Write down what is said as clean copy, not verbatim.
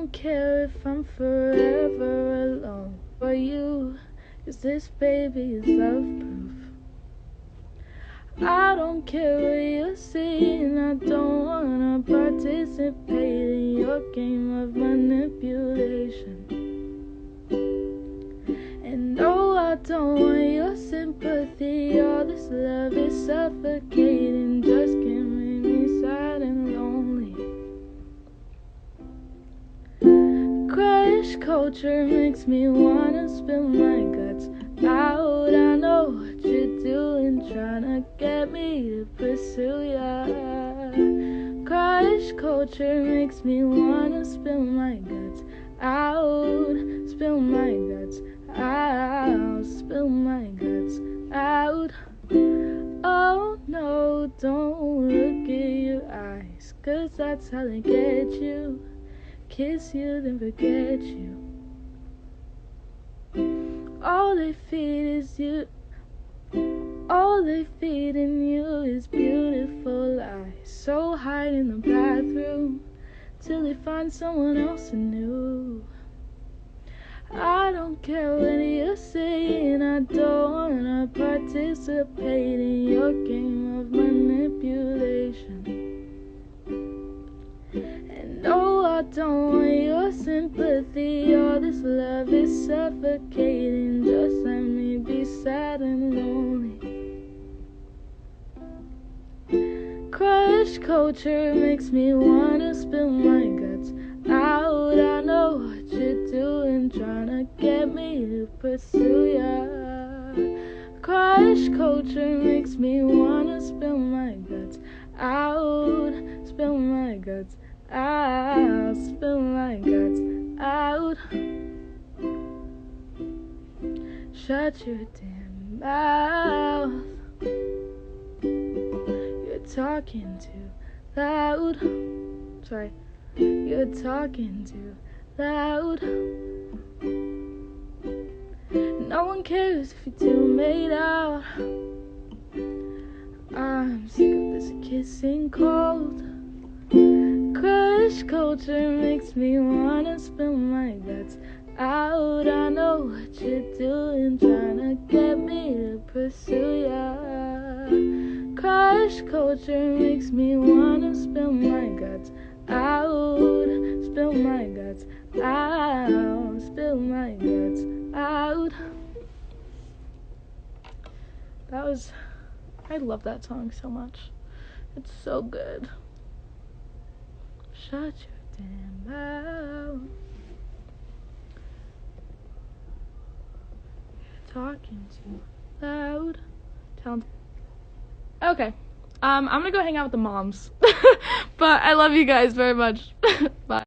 don't care if I'm forever alone for you, 'cause this baby is love proof. I don't care what you're saying, I don't wanna participate in your game of manipulation. And no, I don't want your sympathy, all this love is suffocating, just can't make me sad and lonely. Crush culture makes me wanna spill my guts out. I know what you're doing, trying to get me to pursue ya. Crush culture makes me wanna spill my guts out, spill my guts out, spill my guts out. Oh no, don't look at your eyes, 'cause that's how they get you. Kiss you, then forget you. All they feed is you. All they feed in you is beautiful lies. So hide in the bathroom till they find someone else new. I don't care what you're saying, I don't wanna participate in your game of manipulation. And no, I don't want your sympathy, all this love is suffocating, just let me be sad and lonely. Crush culture makes me wanna spill my guts out. I know what you're doing, trying to get me to pursue ya. Crush culture makes me wanna spill my guts out, spill my guts out, spill my guts out. Shut your damn mouth, you're talking too loud. Sorry, you're talking too loud. No one cares if you two made out. I'm sick of this kissing cold. Crush culture makes me wanna spill my guts out. I know what you're doing, trying to get me to pursue ya. Crush culture makes me wanna spill my guts out, spill my guts out, spill my guts out. I love that song so much. It's so good. Shut your damn mouth. You're talking too loud. Okay. I'm gonna go hang out with the moms. But I love you guys very much. Bye.